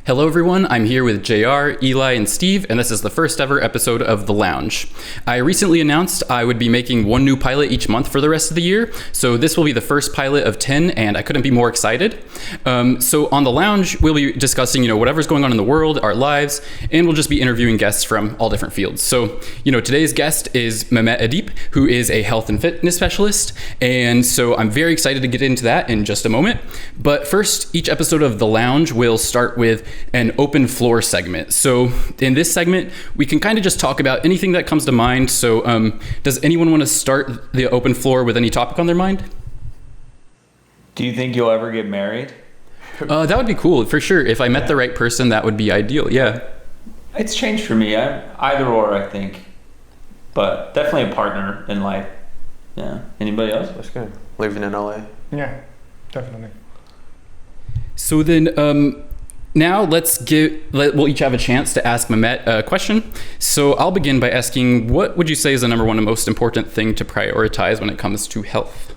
Hello everyone, I'm here with JR, Eli, and Steve, and this is the first ever episode of The Lounge. I recently announced I would be making one new pilot each month for the rest of the year, so this will be the first pilot of 10, and I couldn't be more excited. So on The Lounge, we'll be discussing, whatever's going on in the world, our lives, and we'll just be interviewing guests from all different fields. So, today's guest is Mehmet Edip, who is a health and fitness specialist, and so I'm very excited to get into that in just a moment. But first, each episode of The Lounge will start with an open floor segment. So in this segment, we can kind of just talk about anything that comes to mind. So does anyone want to start the open floor with any topic on their mind? Do you think you'll ever get married? That would be cool, for sure. If I met the right person, that would be ideal, yeah. It's changed for me. Either or, I think. But definitely a partner in life. Yeah. Anybody else? That's good. Living in LA. Yeah, definitely. So then, now we'll each have a chance to ask Mehmet a question. So I'll begin by asking, what would you say is the number one and most important thing to prioritize when it comes to health?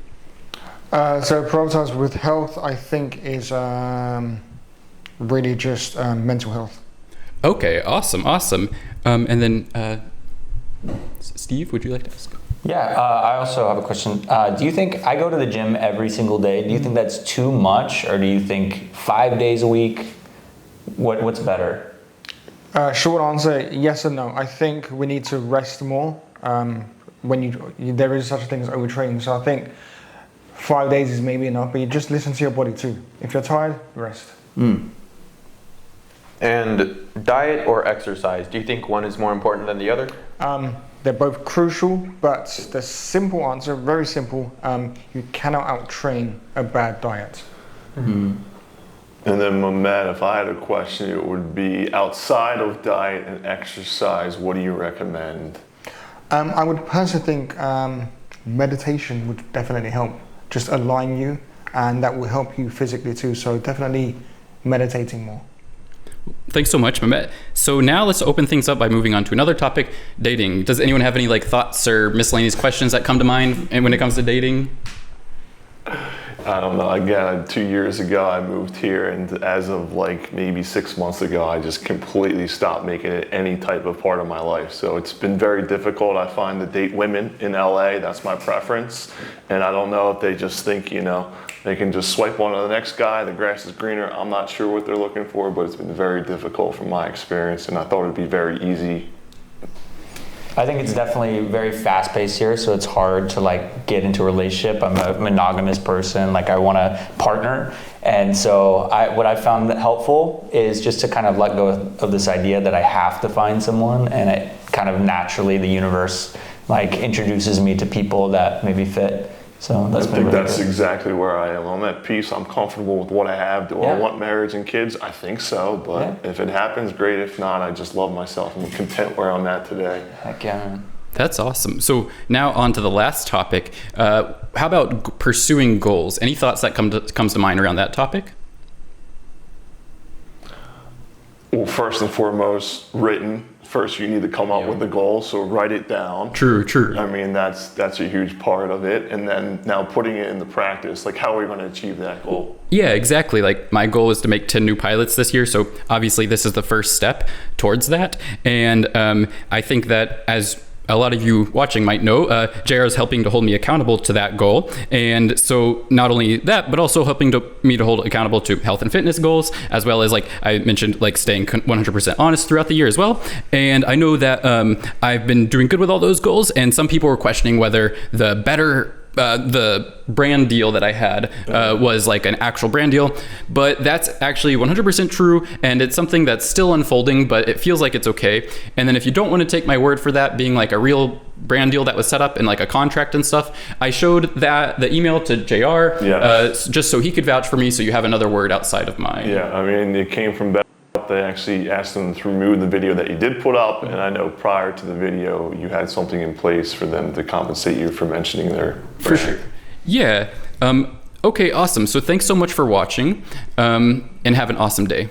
So prioritize with health, I think, is really just mental health. Okay, awesome. And then, Steve, would you like to ask? Yeah, I also have a question. Do you think I go to the gym every single day? Do you think that's too much, or do you think 5 days a week? What's better? Short answer, yes and no. I think we need to rest more. There is such a thing as overtraining. So I think 5 days is maybe enough, but you just listen to your body too. If you're tired, rest. And diet or exercise, do you think one is more important than the other? They're both crucial, but the simple answer, very simple, you cannot out-train a bad diet. And then Mehmet, if I had a question, it would be outside of diet and exercise, what do you recommend? I would personally think meditation would definitely help. Just align you, and that will help you physically too. So definitely meditating more. Thanks so much, Mehmet. So now let's open things up by moving on to another topic, dating. Does anyone have any thoughts or miscellaneous questions that come to mind when it comes to dating? I don't know. Again, 2 years ago, I moved here, and as of maybe 6 months ago, I just completely stopped making it any type of part of my life. So it's been very difficult, I find, to date women in LA. That's my preference. And I don't know if they just think, they can just swipe on to the next guy, the grass is greener. I'm not sure what they're looking for, but it's been very difficult from my experience, and I thought it'd be very easy. I think it's definitely very fast-paced here, so it's hard to get into a relationship. I'm a monogamous person, I want a partner, and so what I found helpful is just to kind of let go of this idea that I have to find someone, and it kind of naturally the universe introduces me to people that maybe fit. So I think that's exactly where I am. I'm at peace. I'm comfortable with what I have. Do I want marriage and kids? I think so, but if it happens, great. If not, I just love myself. I'm content where I'm at today. Heck yeah, man. That's awesome. So now on to the last topic. How about pursuing goals? Any thoughts that comes to mind around that topic? Well, first and foremost, written. First, you need to come up with the goal, so write it down. True. I mean, that's a huge part of it. And then now putting it into practice, how are we going to achieve that goal? Yeah, exactly. My goal is to make 10 new pilots this year. So obviously this is the first step towards that. And I think that, as a lot of you watching might know, JR is helping to hold me accountable to that goal. And so not only that, but also helping me to hold accountable to health and fitness goals, as well as, I mentioned, staying 100% honest throughout the year as well. And I know that I've been doing good with all those goals, and some people were questioning whether the brand deal that I had was an actual brand deal, but that's actually 100% true, and it's something that's still unfolding, but it feels like it's okay. And then if you don't want to take my word for that being a real brand deal that was set up and a contract and stuff, I showed the email to JR just so he could vouch for me, so you have another word outside of mine. Yeah, I mean, it came from Beth. They actually asked them to remove the video that you did put up, and I know prior to the video you had something in place for them to compensate you for mentioning their brand. For sure. Yeah. Okay, awesome. So thanks so much for watching, and have an awesome day.